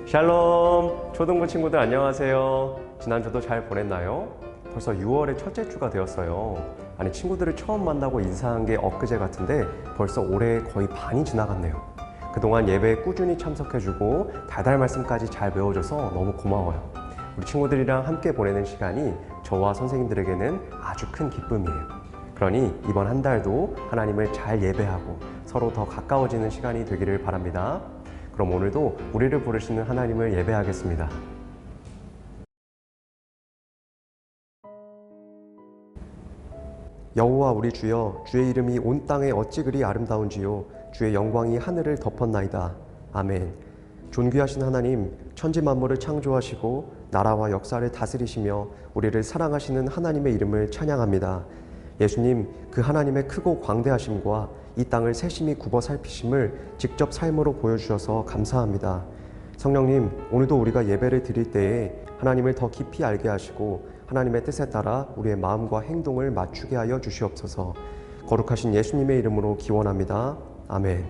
샬롬! 초등부 친구들 안녕하세요. 지난주도 잘 보냈나요? 벌써 6월의 첫째 주가 되었어요. 아니, 친구들을 처음 만나고 인사한 게 엊그제 같은데 벌써 올해 거의 반이 지나갔네요. 그동안 예배에 꾸준히 참석해주고 달달 말씀까지 잘 배워줘서 너무 고마워요. 우리 친구들이랑 함께 보내는 시간이 저와 선생님들에게는 아주 큰 기쁨이에요. 그러니 이번 한 달도 하나님을 잘 예배하고 서로 더 가까워지는 시간이 되기를 바랍니다. 그럼 오늘도 우리를 부르시는 하나님을 예배하겠습니다. 여호와 우리 주여, 주의 이름이 온 땅에 어찌 그리 아름다운지요, 주의 영광이 하늘을 덮었나이다. 아멘. 존귀하신 하나님, 천지 만물을 창조하시고 나라와 역사를 다스리시며 우리를 사랑하시는 하나님의 이름을 찬양합니다. 예수님, 그 하나님의 크고 광대하심과 이 땅을 세심히 굽어 살피심을 직접 삶으로 보여주셔서 감사합니다. 성령님, 오늘도 우리가 예배를 드릴 때에 하나님을 더 깊이 알게 하시고 하나님의 뜻에 따라 우리의 마음과 행동을 맞추게 하여 주시옵소서. 거룩하신 예수님의 이름으로 기원합니다. 아멘.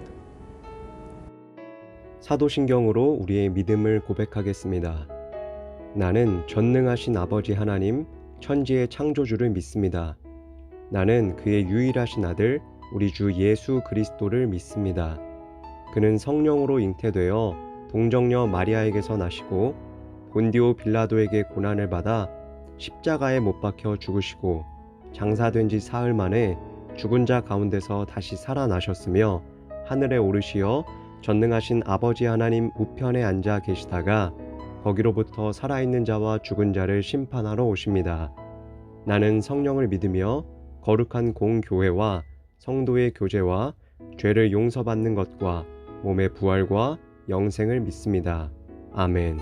사도신경으로 우리의 믿음을 고백하겠습니다. 나는 전능하신 아버지 하나님, 천지의 창조주를 믿습니다. 나는 그의 유일하신 아들, 우리 주 예수 그리스도를 믿습니다. 그는 성령으로 잉태되어 동정녀 마리아에게서 나시고 본디오 빌라도에게 고난을 받아 십자가에 못 박혀 죽으시고 장사된 지 사흘 만에 죽은 자 가운데서 다시 살아나셨으며 하늘에 오르시어 전능하신 아버지 하나님 우편에 앉아 계시다가 거기로부터 살아있는 자와 죽은 자를 심판하러 오십니다. 나는 성령을 믿으며 거룩한 공교회와 성도의 교제와 죄를 용서받는 것과 몸의 부활과 영생을 믿습니다. 아멘.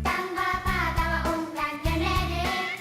땅과 바다와 온갖 열매를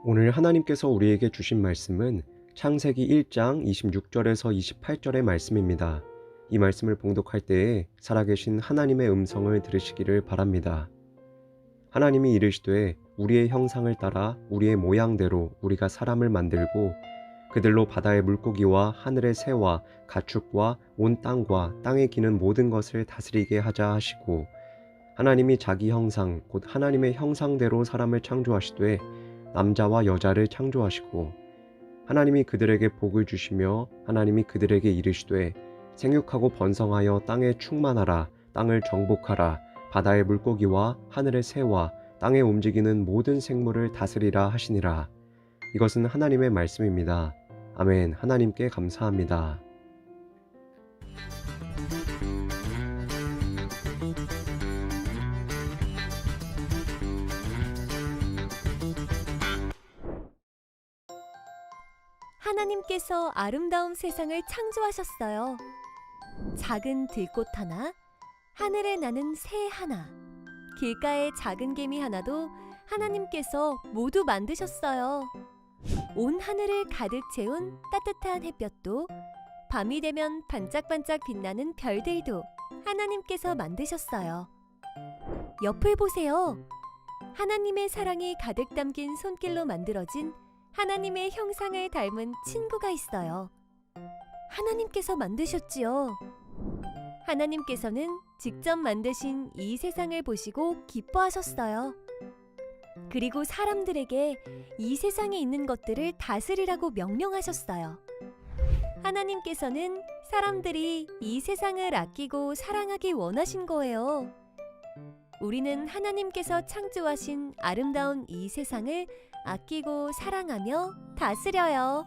오늘 하나님께서 우리에게 주신 말씀은 창세기 1장 26절에서 28절의 말씀입니다. 이 말씀을 봉독할 때에 살아계신 하나님의 음성을 들으시기를 바랍니다. 하나님이 이르시되 우리의 형상을 따라 우리의 모양대로 우리가 사람을 만들고 그들로 바다의 물고기와 하늘의 새와 가축과 온 땅과 땅에 기는 모든 것을 다스리게 하자 하시고 하나님이 자기 형상 곧 하나님의 형상대로 사람을 창조하시되 남자와 여자를 창조하시고 하나님이 그들에게 복을 주시며 하나님이 그들에게 이르시되 생육하고 번성하여 땅에 충만하라 땅을 정복하라 바다의 물고기와 하늘의 새와 땅에 움직이는 모든 생물을 다스리라 하시니라. 이것은 하나님의 말씀입니다. 아멘. 하나님께 감사합니다. 하나님께서 아름다운 세상을 창조하셨어요. 작은 들꽃 하나, 하늘에 나는 새 하나, 길가의 작은 개미 하나도 하나님께서 모두 만드셨어요. 온 하늘을 가득 채운 따뜻한 햇볕도, 밤이 되면 반짝반짝 빛나는 별들도 하나님께서 만드셨어요. 옆을 보세요. 하나님의 사랑이 가득 담긴 손길로 만들어진 하나님의 형상을 닮은 친구가 있어요. 하나님께서 만드셨지요. 하나님께서는 직접 만드신 이 세상을 보시고 기뻐하셨어요. 그리고 사람들에게 이 세상에 있는 것들을 다스리라고 명령하셨어요. 하나님께서는 사람들이 이 세상을 아끼고 사랑하기 원하신 거예요. 우리는 하나님께서 창조하신 아름다운 이 세상을 아끼고 사랑하며 다스려요.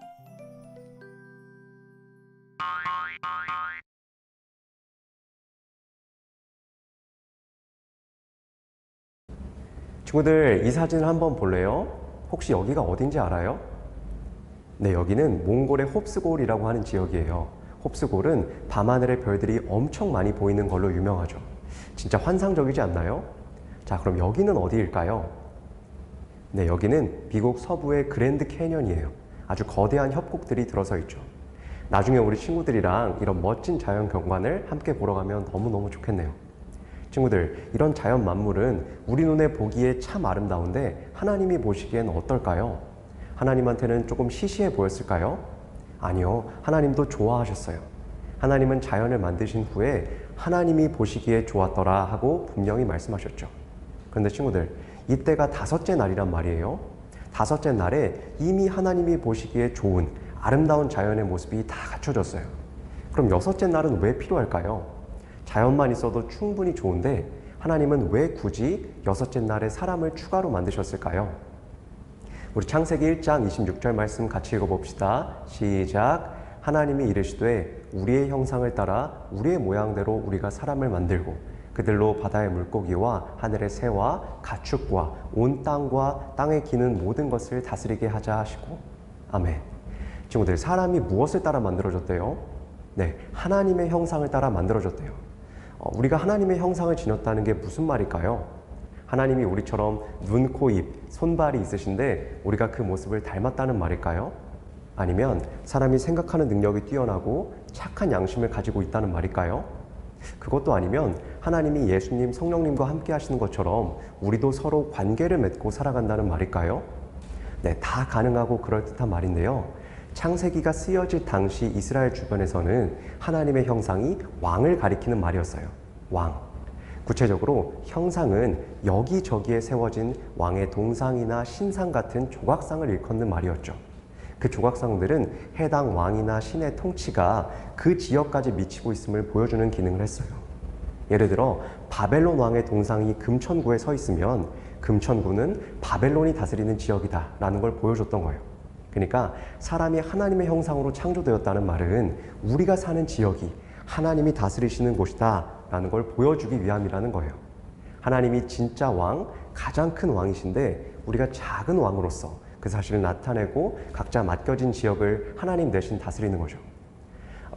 친구들, 이 사진을 한번 볼래요? 혹시 여기가 어딘지 알아요? 네, 여기는 몽골의 홉스골이라고 하는 지역이에요. 홉스골은 밤하늘의 별들이 엄청 많이 보이는 걸로 유명하죠. 진짜 환상적이지 않나요? 자, 그럼 여기는 어디일까요? 네, 여기는 미국 서부의 그랜드 캐년이에요. 아주 거대한 협곡들이 들어서 있죠. 나중에 우리 친구들이랑 이런 멋진 자연 경관을 함께 보러 가면 너무너무 좋겠네요. 친구들, 이런 자연 만물은 우리 눈에 보기에 참 아름다운데 하나님이 보시기엔 어떨까요? 하나님한테는 조금 시시해 보였을까요? 아니요, 하나님도 좋아하셨어요. 하나님은 자연을 만드신 후에 하나님이 보시기에 좋았더라 하고 분명히 말씀하셨죠. 그런데 친구들, 이때가 다섯째 날이란 말이에요. 다섯째 날에 이미 하나님이 보시기에 좋은 아름다운 자연의 모습이 다 갖춰졌어요. 그럼 여섯째 날은 왜 필요할까요? 자연만 있어도 충분히 좋은데 하나님은 왜 굳이 여섯째 날에 사람을 추가로 만드셨을까요? 우리 창세기 1장 26절 말씀 같이 읽어봅시다. 시작. 하나님이 이르시되 우리의 형상을 따라 우리의 모양대로 우리가 사람을 만들고 그들로 바다의 물고기와 하늘의 새와 가축과 온 땅과 땅에 기는 모든 것을 다스리게 하자 하시고. 아멘. 친구들, 사람이 무엇을 따라 만들어졌대요? 네, 하나님의 형상을 따라 만들어졌대요. 우리가 하나님의 형상을 지녔다는 게 무슨 말일까요? 하나님이 우리처럼 눈, 코, 입, 손발이 있으신데 우리가 그 모습을 닮았다는 말일까요? 아니면 사람이 생각하는 능력이 뛰어나고 착한 양심을 가지고 있다는 말일까요? 그것도 아니면 하나님이 예수님, 성령님과 함께 하시는 것처럼 우리도 서로 관계를 맺고 살아간다는 말일까요? 네, 다 가능하고 그럴듯한 말인데요. 창세기가 쓰여질 당시 이스라엘 주변에서는 하나님의 형상이 왕을 가리키는 말이었어요. 왕. 구체적으로 형상은 여기저기에 세워진 왕의 동상이나 신상 같은 조각상을 일컫는 말이었죠. 그 조각상들은 해당 왕이나 신의 통치가 그 지역까지 미치고 있음을 보여주는 기능을 했어요. 예를 들어 바벨론 왕의 동상이 금천구에 서 있으면 금천구는 바벨론이 다스리는 지역이다 라는 걸 보여줬던 거예요. 그러니까 사람이 하나님의 형상으로 창조되었다는 말은 우리가 사는 지역이 하나님이 다스리시는 곳이다 라는 걸 보여주기 위함이라는 거예요. 하나님이 진짜 왕, 가장 큰 왕이신데 우리가 작은 왕으로서 그 사실을 나타내고 각자 맡겨진 지역을 하나님 대신 다스리는 거죠.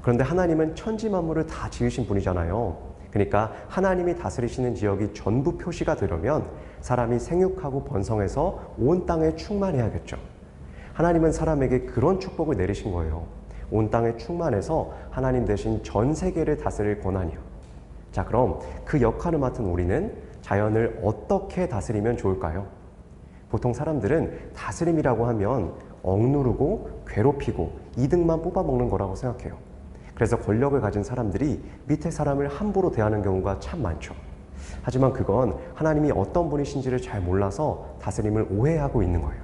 그런데 하나님은 천지 만물을 다 지으신 분이잖아요. 그러니까 하나님이 다스리시는 지역이 전부 표시가 되려면 사람이 생육하고 번성해서 온 땅에 충만해야겠죠. 하나님은 사람에게 그런 축복을 내리신 거예요. 온 땅에 충만해서 하나님 대신 전 세계를 다스릴 권한이요. 자, 그럼 그 역할을 맡은 우리는 자연을 어떻게 다스리면 좋을까요? 보통 사람들은 다스림이라고 하면 억누르고 괴롭히고 이득만 뽑아먹는 거라고 생각해요. 그래서 권력을 가진 사람들이 밑에 사람을 함부로 대하는 경우가 참 많죠. 하지만 그건 하나님이 어떤 분이신지를 잘 몰라서 다스림을 오해하고 있는 거예요.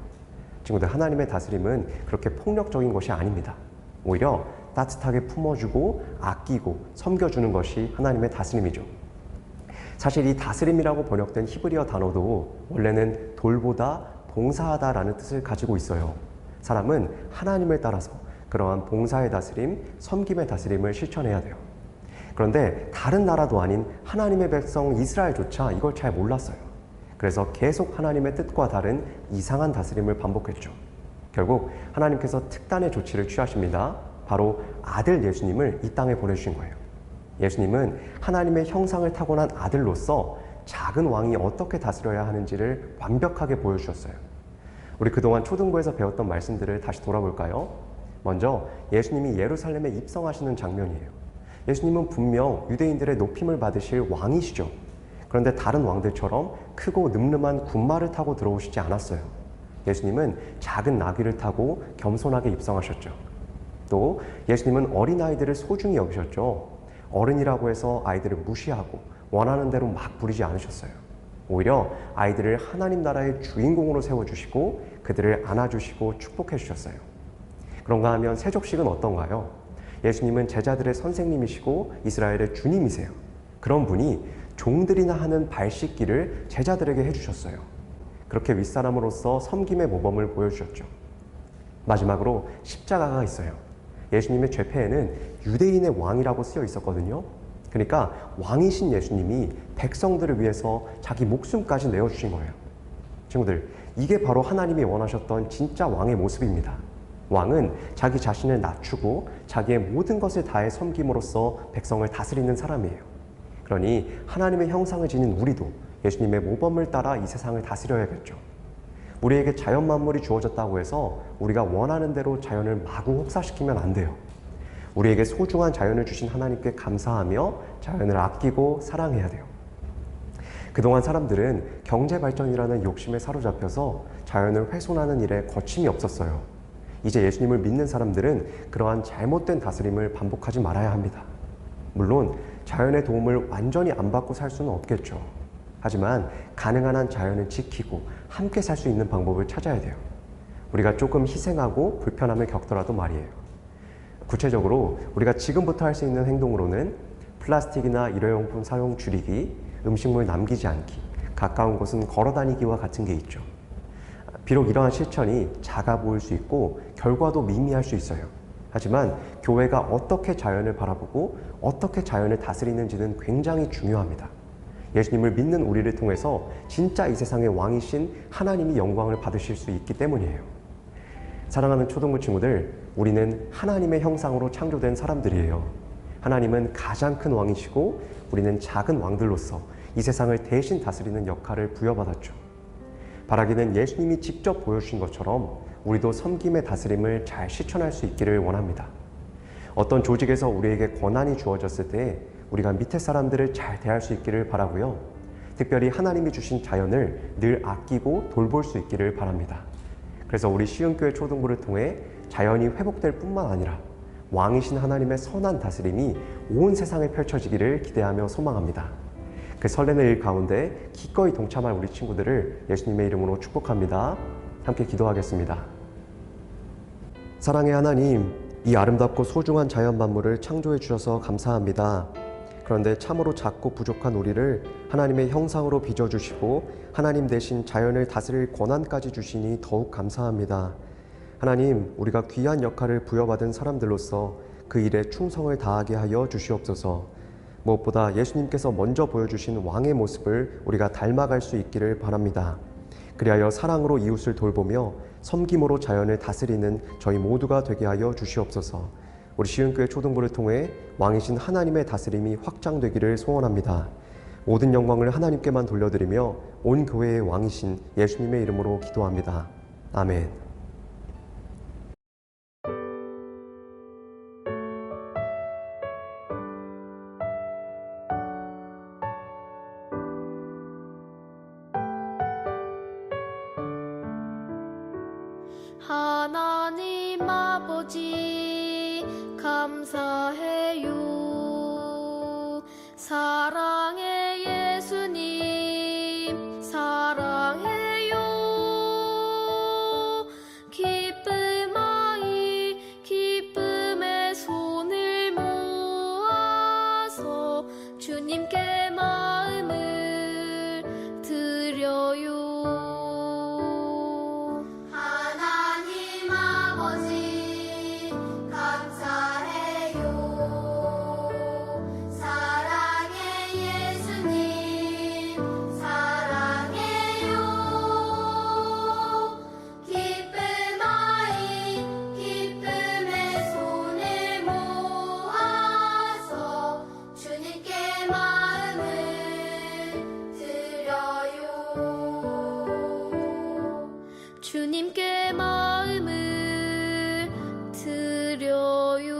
친구들, 하나님의 다스림은 그렇게 폭력적인 것이 아닙니다. 오히려 따뜻하게 품어주고 아끼고 섬겨주는 것이 하나님의 다스림이죠. 사실 이 다스림이라고 번역된 히브리어 단어도 원래는 돌보다, 봉사하다라는 뜻을 가지고 있어요. 사람은 하나님을 따라서 그러한 봉사의 다스림, 섬김의 다스림을 실천해야 돼요. 그런데 다른 나라도 아닌 하나님의 백성 이스라엘조차 이걸 잘 몰랐어요. 그래서 계속 하나님의 뜻과 다른 이상한 다스림을 반복했죠. 결국 하나님께서 특단의 조치를 취하십니다. 바로 아들 예수님을 이 땅에 보내주신 거예요. 예수님은 하나님의 형상을 타고난 아들로서 작은 왕이 어떻게 다스려야 하는지를 완벽하게 보여주셨어요. 우리 그동안 초등부에서 배웠던 말씀들을 다시 돌아볼까요? 먼저 예수님이 예루살렘에 입성하시는 장면이에요. 예수님은 분명 유대인들의 높임을 받으실 왕이시죠. 그런데 다른 왕들처럼 크고 늠름한 군마를 타고 들어오시지 않았어요. 예수님은 작은 나귀를 타고 겸손하게 입성하셨죠. 또 예수님은 어린아이들을 소중히 여기셨죠. 어른이라고 해서 아이들을 무시하고 원하는 대로 막 부리지 않으셨어요. 오히려 아이들을 하나님 나라의 주인공으로 세워주시고 그들을 안아주시고 축복해 주셨어요. 그런가 하면 세족식은 어떤가요? 예수님은 제자들의 선생님이시고 이스라엘의 주님이세요. 그런 분이 종들이나 하는 발 씻기를 제자들에게 해주셨어요. 그렇게 윗사람으로서 섬김의 모범을 보여주셨죠. 마지막으로 십자가가 있어요. 예수님의 죄패에는 유대인의 왕이라고 쓰여 있었거든요. 그러니까 왕이신 예수님이 백성들을 위해서 자기 목숨까지 내어주신 거예요. 친구들, 이게 바로 하나님이 원하셨던 진짜 왕의 모습입니다. 왕은 자기 자신을 낮추고 자기의 모든 것을 다해 섬김으로써 백성을 다스리는 사람이에요. 그러니 하나님의 형상을 지닌 우리도 예수님의 모범을 따라 이 세상을 다스려야겠죠. 우리에게 자연 만물이 주어졌다고 해서 우리가 원하는 대로 자연을 마구 혹사시키면 안 돼요. 우리에게 소중한 자연을 주신 하나님께 감사하며 자연을 아끼고 사랑해야 돼요. 그동안 사람들은 경제 발전이라는 욕심에 사로잡혀서 자연을 훼손하는 일에 거침이 없었어요. 이제 예수님을 믿는 사람들은 그러한 잘못된 다스림을 반복하지 말아야 합니다. 물론 자연의 도움을 완전히 안 받고 살 수는 없겠죠. 하지만 가능한 한 자연을 지키고 함께 살 수 있는 방법을 찾아야 돼요. 우리가 조금 희생하고 불편함을 겪더라도 말이에요. 구체적으로 우리가 지금부터 할 수 있는 행동으로는 플라스틱이나 일회용품 사용 줄이기, 음식물 남기지 않기, 가까운 곳은 걸어 다니기와 같은 게 있죠. 비록 이러한 실천이 작아 보일 수 있고 결과도 미미할 수 있어요. 하지만 교회가 어떻게 자연을 바라보고 어떻게 자연을 다스리는지는 굉장히 중요합니다. 예수님을 믿는 우리를 통해서 진짜 이 세상의 왕이신 하나님이 영광을 받으실 수 있기 때문이에요. 사랑하는 초등부 친구들, 우리는 하나님의 형상으로 창조된 사람들이에요. 하나님은 가장 큰 왕이시고 우리는 작은 왕들로서 이 세상을 대신 다스리는 역할을 부여받았죠. 바라기는 예수님이 직접 보여주신 것처럼 우리도 섬김의 다스림을 잘 실천할 수 있기를 원합니다. 어떤 조직에서 우리에게 권한이 주어졌을 때 우리가 밑에 사람들을 잘 대할 수 있기를 바라고요. 특별히 하나님이 주신 자연을 늘 아끼고 돌볼 수 있기를 바랍니다. 그래서 우리 시흥교회 초등부를 통해 자연이 회복될 뿐만 아니라 왕이신 하나님의 선한 다스림이 온 세상에 펼쳐지기를 기대하며 소망합니다. 그 설레는 일 가운데 기꺼이 동참할 우리 친구들을 예수님의 이름으로 축복합니다. 함께 기도하겠습니다. 사랑의 하나님, 이 아름답고 소중한 자연 만물을 창조해 주셔서 감사합니다. 그런데 참으로 작고 부족한 우리를 하나님의 형상으로 빚어주시고 하나님 대신 자연을 다스릴 권한까지 주시니 더욱 감사합니다. 하나님, 우리가 귀한 역할을 부여받은 사람들로서 그 일에 충성을 다하게 하여 주시옵소서. 무엇보다 예수님께서 먼저 보여주신 왕의 모습을 우리가 닮아갈 수 있기를 바랍니다. 그리하여 사랑으로 이웃을 돌보며 섬김으로 자연을 다스리는 저희 모두가 되게 하여 주시옵소서. 우리 시흥교회 초등부를 통해 왕이신 하나님의 다스림이 확장되기를 소원합니다. 모든 영광을 하나님께만 돌려드리며 온 교회의 왕이신 예수님의 이름으로 기도합니다. 아멘. 하나님 아버지 감사해요. 사랑의 예수님 사랑해요. 기쁨아이 기쁨의 손을 모아서 주님께 마음을 드려요. 하나님 아버지 감사해요. 사랑의 예수님 사랑해요. 기쁨아이 기쁨의 손을 모아서 주님께 마음을 드려요. 주님께 마음을 드려요.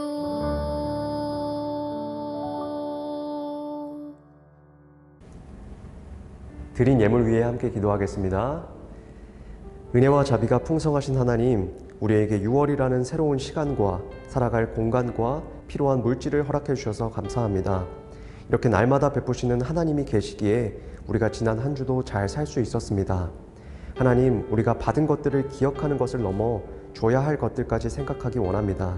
드린 예물 위에 함께 기도하겠습니다. 은혜와 자비가 풍성하신 하나님, 우리에게 6월이라는 새로운 시간과 살아갈 공간과 필요한 물질을 허락해 주셔서 감사합니다. 이렇게 날마다 베푸시는 하나님이 계시기에 우리가 지난 한 주도 잘 살 수 있었습니다. 하나님, 우리가 받은 것들을 기억하는 것을 넘어 줘야 할 것들까지 생각하기 원합니다.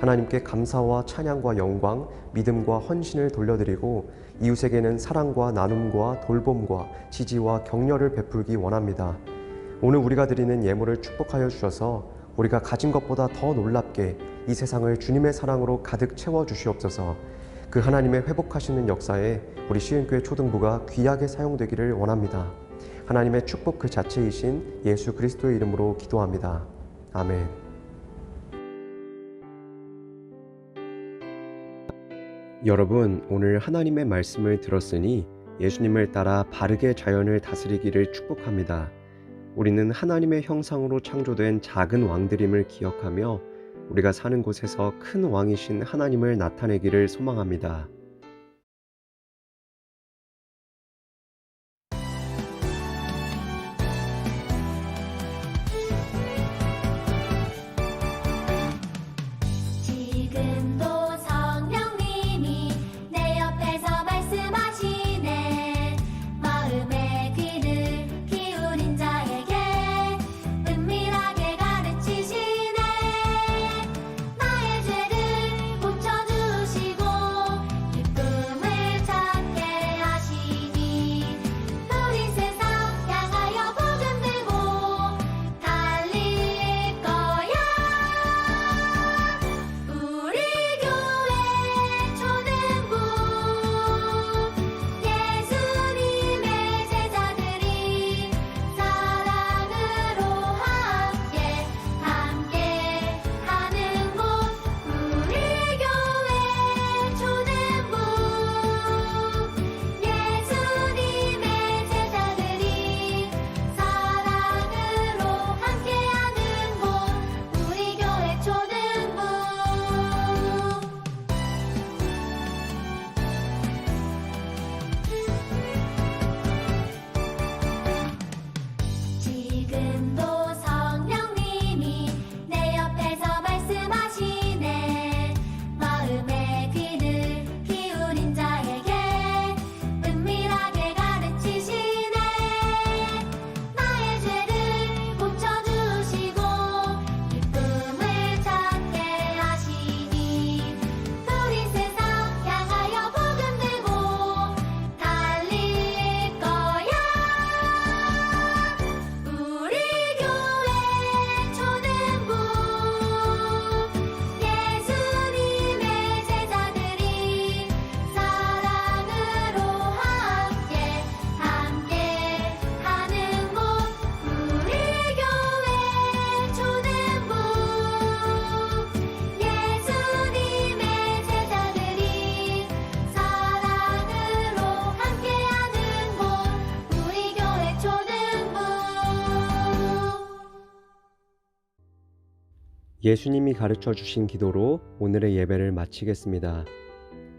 하나님께 감사와 찬양과 영광, 믿음과 헌신을 돌려드리고 이웃에게는 사랑과 나눔과 돌봄과 지지와 격려를 베풀기 원합니다. 오늘 우리가 드리는 예물을 축복하여 주셔서 우리가 가진 것보다 더 놀랍게 이 세상을 주님의 사랑으로 가득 채워 주시옵소서. 그 하나님의 회복하시는 역사에 우리 시은교회 초등부가 귀하게 사용되기를 원합니다. 하나님의 축복 그 자체이신 예수 그리스도의 이름으로 기도합니다. 아멘. 여러분, 오늘 하나님의 말씀을 들었으니 예수님을 따라 바르게 자연을 다스리기를 축복합니다. 우리는 하나님의 형상으로 창조된 작은 왕들임을 기억하며 우리가 사는 곳에서 큰 왕이신 하나님을 나타내기를 소망합니다. 지금도 성령님이 내 옆에서 말씀하시네. 마음의 귀를 기울인 자에게 은밀하게 가르치시네. 나의 죄를 고쳐주시고 기쁨을 찾게 하시니 우리 세상 향하여 복음 들고 달릴 거야. 우리 교회 초등부 예수님의 제자들이 사랑으로 함께 하는 곳. 우리 교회 초등부 예수님의 제자들이 사랑으로 함께하는 곳. 우리 교회 초등부. 지금도 성령님이 내 옆에서 말씀하시네. 마음의 귀를 기울인 자에게 은밀하게 가르치시네. 나의 죄를 고쳐주시고 기쁨을 찾게 하시니 우리 세상 향하여 복음 들고 달릴 거야. 우리 교회 초등부 예수님의 제자들이 사랑으로 함께 하는 곳. 우리 교회 초등부 예수님의 제자들이 사랑으로 함께하는 곳. 우리 교회 초등부. 예수님이 가르쳐 주신 기도로 오늘의 예배를 마치겠습니다.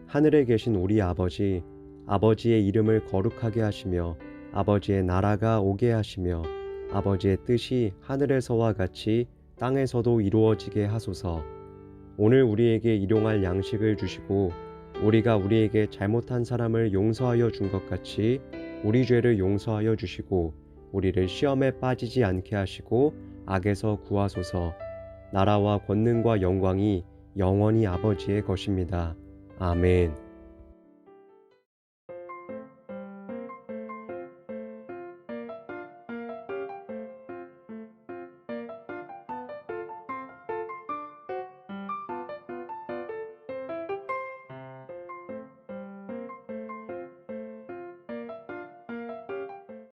하늘에 계신 우리 아버지, 아버지의 이름을 거룩하게 하시며 아버지의 나라가 오게 하시며 아버지의 뜻이 하늘에서와 같이 땅에서도 이루어지게 하소서. 오늘 우리에게 일용할 양식을 주시고 우리가 우리에게 잘못한 사람을 용서하여 준 것 같이 우리 죄를 용서하여 주시고 우리를 시험에 빠지지 않게 하시고 악에서 구하소서. 나라와 권능과 영광이 영원히 아버지의 것입니다. 아멘.